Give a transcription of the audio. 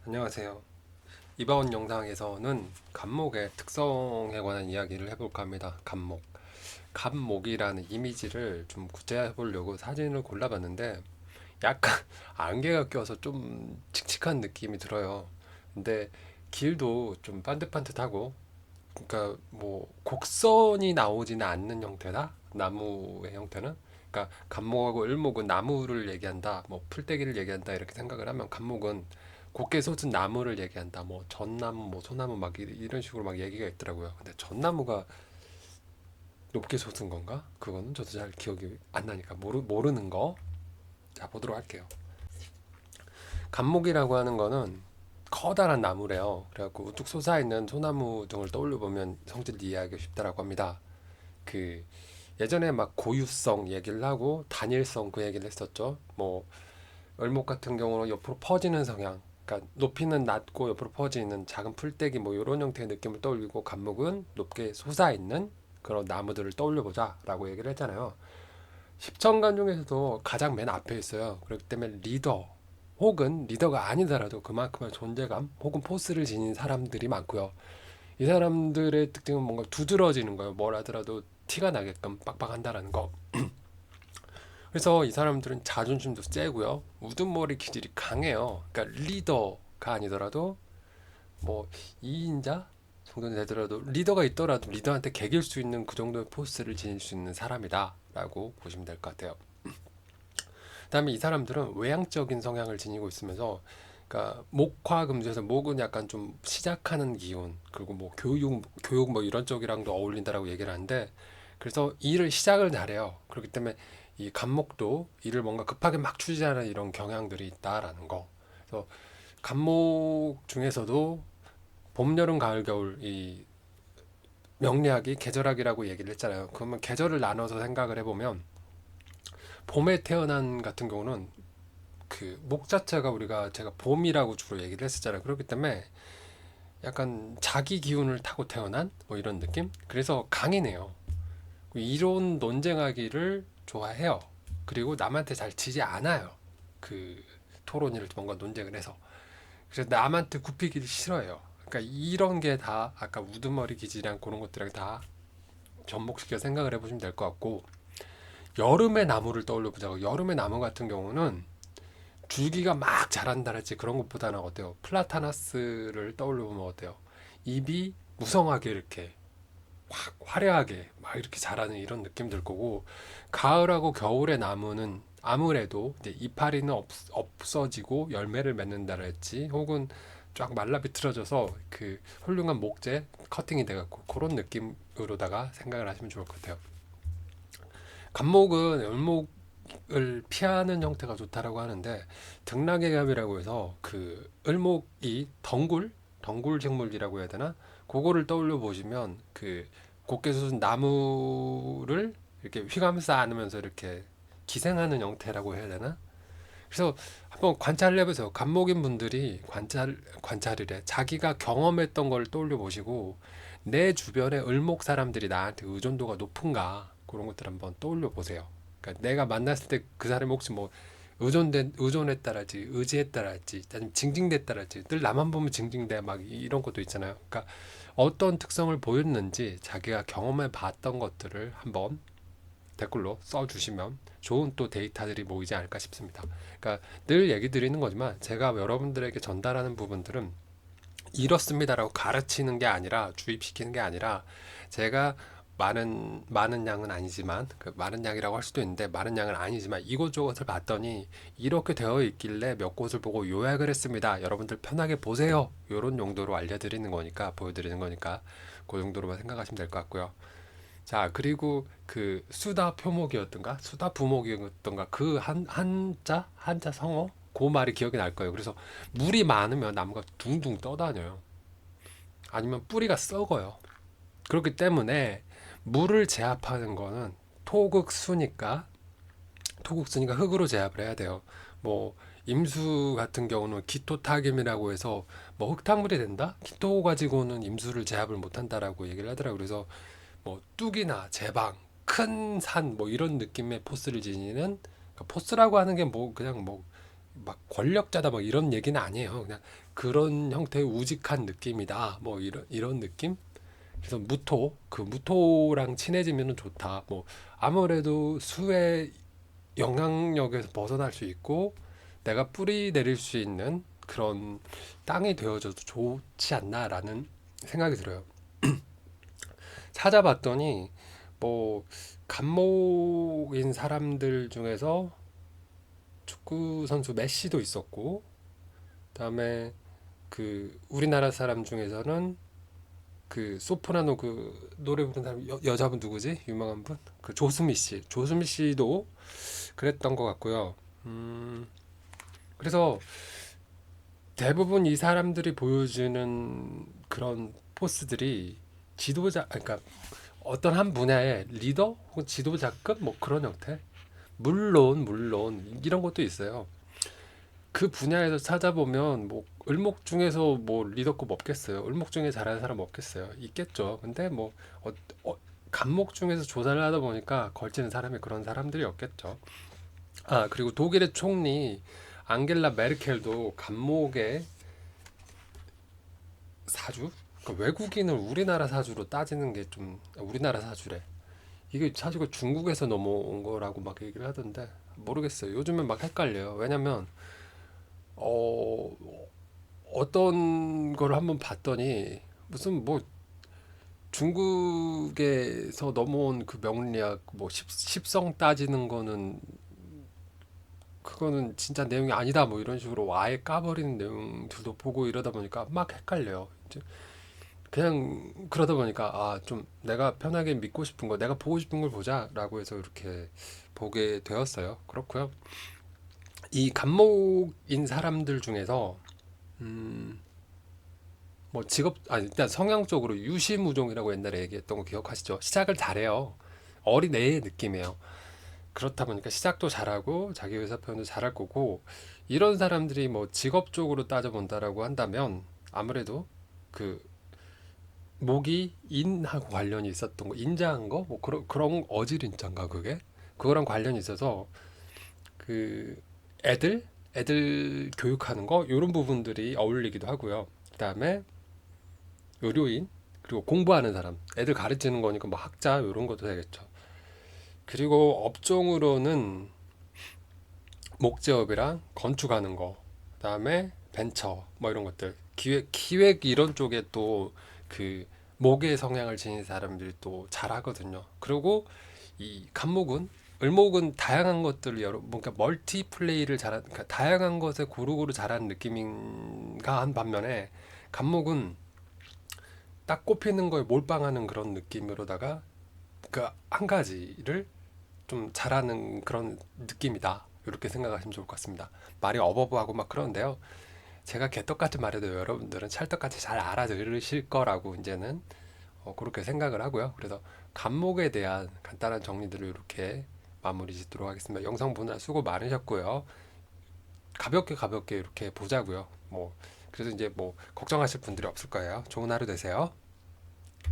안녕하세요. 이번 영상에서는 갑목의 특성에 관한 이야기를 해볼까 합니다. 갑목. 갑목이라는 이미지를 좀 구체화해 보려고 사진을 골라봤는데 약간 안개가 껴서 좀 칙칙한 느낌이 들어요. 근데 길도 좀 반듯반듯하고, 그러니까 뭐 곡선이 나오지는 않는 형태다. 나무의 형태는. 그러니까 갑목하고 을목은 나무를 얘기한다, 뭐 풀떼기를 얘기한다 이렇게 생각을 하면, 갑목은 곱게 솟은 나무를 얘기한다. 뭐 전나무, 뭐 소나무 막 이런 식으로 막 얘기가 있더라고요. 근데 전나무가 높게 솟은 건가? 그거는 저도 잘 기억이 안 나니까 모르는 거. 자, 보도록 할게요. 갑목이라고 하는 거는 커다란 나무래요. 그래갖고 우뚝 솟아있는 소나무 등을 떠올려 보면 성질 이해하기 쉽다라고 합니다. 그 예전에 막 고유성 얘기를 하고 단일성 그 얘기를 했었죠. 뭐 을목 같은 경우는 옆으로 퍼지는 성향, 그러니까 높이는 낮고 옆으로 퍼지는 작은 풀떼기 뭐 이런 형태의 느낌을 떠올리고, 갑목은 높게 솟아있는 그런 나무들을 떠올려보자라고 얘기를 했잖아요. 십천간 중에서도 가장 맨 앞에 있어요. 그렇기 때문에 리더 혹은 리더가 아니더라도 그만큼의 존재감 혹은 포스를 지닌 사람들이 많고요. 이 사람들의 특징은 뭔가 두드러지는 거예요. 뭘 하더라도 티가 나게끔 빡빡한다라는 거. 그래서 이 사람들은 자존심도 세고요. 우두머리 기질이 강해요. 그러니까 리더가 아니더라도 뭐 2인자 정도는 되더라도, 리더가 있더라도 리더한테 개길 수 있는 그 정도의 포스를 지닐 수 있는 사람이다라고 보시면 될 것 같아요. 그다음에 이 사람들은 외향적인 성향을 지니고 있으면서, 그러니까 목화금수에서 목은 약간 좀 시작하는 기운, 그리고 뭐 교육 뭐 이런 쪽이랑도 어울린다라고 얘기를 하는데, 그래서 일을 시작을 잘해요. 그렇기 때문에 이 갑목도 일을 뭔가 급하게 막 추진하는 이런 경향들이 있다라는 거. 그래서 갑목 중에서도 봄, 여름, 가을, 겨울 이 명리학이 계절학이라고 얘기를 했잖아요. 그러면 계절을 나눠서 생각을 해보면, 봄에 태어난 같은 경우는 그 목 자체가 우리가 제가 봄이라고 주로 얘기를 했었잖아요. 그렇기 때문에 약간 자기 기운을 타고 태어난 뭐 이런 느낌? 그래서 강인해요. 이론 논쟁하기를 좋아해요. 그리고 남한테 잘 지지 않아요. 그 토론을 뭔가 논쟁을 해서. 그래서 남한테 굽히기를 싫어해요. 그러니까 이런 게 다 아까 우두머리 기질이랑 그런 것들이랑 다 접목시켜 생각을 해보시면 될 것 같고, 여름의 나무를 떠올려 보자고. 여름의 나무 같은 경우는 줄기가 막 자란다랄지 그런 것보다는 어때요? 플라타나스를 떠올려 보면 어때요? 잎이 무성하게 이렇게 확 화려하게 막 이렇게 자라는 이런 느낌 들 거고, 가을하고 겨울의 나무는 아무래도 이제 이파리는 없어지고 열매를 맺는다랄지, 혹은 쫙 말라 비틀어져서 그 훌륭한 목재 커팅이 돼갖고 그런 느낌으로다가 생각을 하시면 좋을 것 같아요. 갑목은 을목을 피하는 형태가 좋다라고 하는데, 등락의갑이라고 해서 그 을목이 덩굴 식물이라고 해야 되나? 그거를 떠올려 보시면 그 곱게 솟은 나무를 이렇게 휘감싸 안으면서 이렇게 기생하는 형태라고 해야 되나? 그래서 한번 관찰을 해보세요. 갑목인 분들이 관찰이래. 자기가 경험했던 걸 떠올려 보시고, 내 주변에 을목 사람들이 나한테 의존도가 높은가, 그런 것들 한번 떠올려 보세요. 그러니까 내가 만났을 때 그 사람이 혹시 뭐 의존했다랄지, 의지했다랄지, 아니면 징징댔다랄지, 늘 나만 보면 징징대 막 이런 것도 있잖아요. 그러니까 어떤 특성을 보였는지 자기가 경험해 봤던 것들을 한번 댓글로 써주시면 좋은 또 데이터들이 모이지 않을까 싶습니다. 그러니까 늘 얘기 드리는 거지만, 제가 여러분들에게 전달하는 부분들은 이렇습니다라고 가르치는 게 아니라, 주입시키는 게 아니라, 제가 많은 양은 아니지만, 그 많은 양이라고 할 수도 있는데 많은 양은 아니지만 이곳저곳을 봤더니 이렇게 되어 있길래 몇 곳을 보고 요약을 했습니다. 여러분들 편하게 보세요. 이런 용도로 알려드리는 거니까, 보여드리는 거니까 그 정도로만 생각하시면 될 것 같고요. 자, 그리고 그 수다 표목이었던가 수다 부목이었던가 그 한자 성어 그 말이 기억이 날 거예요. 그래서 물이 많으면 나무가 둥둥 떠다녀요. 아니면 뿌리가 썩어요. 그렇기 때문에 물을 제압하는 거는 토극수니까 토극수니까 흙으로 제압을 해야 돼요. 뭐 임수 같은 경우는 기토타김이라고 해서 뭐 흙탕물이 된다? 기토 가지고는 임수를 제압을 못한다라고 얘기를 하더라고요. 그래서 뭐 뚝이나 제방, 큰 산 뭐 이런 느낌의 포스를 지니는, 그러니까 포스라고 하는 게 뭐 그냥 뭐 막 권력자다 뭐 이런 얘기는 아니에요. 그냥 그런 형태의 우직한 느낌이다. 뭐 이런 느낌? 그래서 무토랑 친해지면 좋다. 뭐 아무래도 수의 영향력에서 벗어날 수 있고 내가 뿌리 내릴 수 있는 그런 땅이 되어줘도 좋지 않나라는 생각이 들어요. 찾아봤더니 뭐 간목인 사람들 중에서 축구 선수 메시도 있었고, 그다음에 그 우리나라 사람 중에서는 그 소프라노 그 노래 부르는 사람 여자분 누구지? 유명한 분? 그 조수미 씨. 조수미 씨도 그랬던 것 같고요. 그래서 대부분 이 사람들이 보여주는 그런 포스들이 지도자, 그러니까 어떤 한 분야의 리더 혹은 지도자급 뭐 그런 형태. 물론 이런 것도 있어요. 그 분야에서 찾아보면 뭐 을목 중에서 뭐 리더급 없겠어요. 을목 중에 잘하는 사람 없겠어요. 있겠죠. 근데 뭐 어, 어, 간목 중에서 조사를 하다 보니까 걸치는 사람이 그런 사람들이 없겠죠. 아, 그리고 독일의 총리 앙겔라 메르켈도 간목의 사주? 그러니까 외국인을 우리나라 사주로 따지는 게 좀 우리나라 사주래. 이게 사실 중국에서 넘어온 거라고 막 얘기를 하던데 모르겠어요. 요즘엔 막 헷갈려요. 왜냐면 어 어떤 걸 한번 봤더니 무슨 뭐 중국에서 넘어온 그 명리학 뭐 십성 따지는 거는 그거는 진짜 내용이 아니다 뭐 이런 식으로 아예 까버리는 내용들도 보고 이러다 보니까 막 헷갈려요. 이제 그냥 그러다 보니까 아 좀 내가 편하게 믿고 싶은 거 내가 보고 싶은 걸 보자라고 해서 이렇게 보게 되었어요. 그렇고요. 이 간목인 사람들 중에서 음, 뭐 직업 아니 일단 성향적으로 유시무종이라고 옛날에 얘기했던 거 기억하시죠? 시작을 잘해요. 어린애의 느낌이에요. 그렇다 보니까 시작도 잘하고 자기 의사 표현도 잘할 거고 이런 사람들이 뭐 직업적으로 따져본다라고 한다면 아무래도 그 목이 인하고 관련이 있었던 거 인자한 거 뭐 그런 어질인자인가 그게 그거랑 관련이 있어서 그 애들 교육하는 거 이런 부분들이 어울리기도 하고요. 그다음에 의료인 그리고 공부하는 사람 애들 가르치는 거니까 뭐 학자 이런 것도 되겠죠. 그리고 업종으로는 목재업이랑 건축하는 거 그다음에 벤처 뭐 이런 것들 기획 이런 쪽에 또 그 목의 성향을 지닌 사람들이 또 잘하거든요. 그리고 이 간목은 을목은 다양한 것들을 뭔가 멀티 플레이를 잘한 그러니까 다양한 것에 고루고루 잘하는 느낌인가 한 반면에 간목은 딱 꼽히는 거에 몰빵하는 그런 느낌으로다가 그 한 가지를 좀 잘하는 그런 느낌이다. 이렇게 생각하시면 좋을 것 같습니다. 말이 어버버하고 막 그런데요. 제가 개떡같이 말해도 여러분들은 찰떡같이 잘 알아들으실 거라고 이제는 그렇게 생각을 하고요. 그래서 간목에 대한 간단한 정리들을 이렇게 마무리 짓도록 하겠습니다. 영상 보느라 수고 많으셨고요. 가볍게 이렇게 보자고요. 뭐 그래서 이제 뭐 걱정하실 분들이 없을 거예요. 좋은 하루 되세요.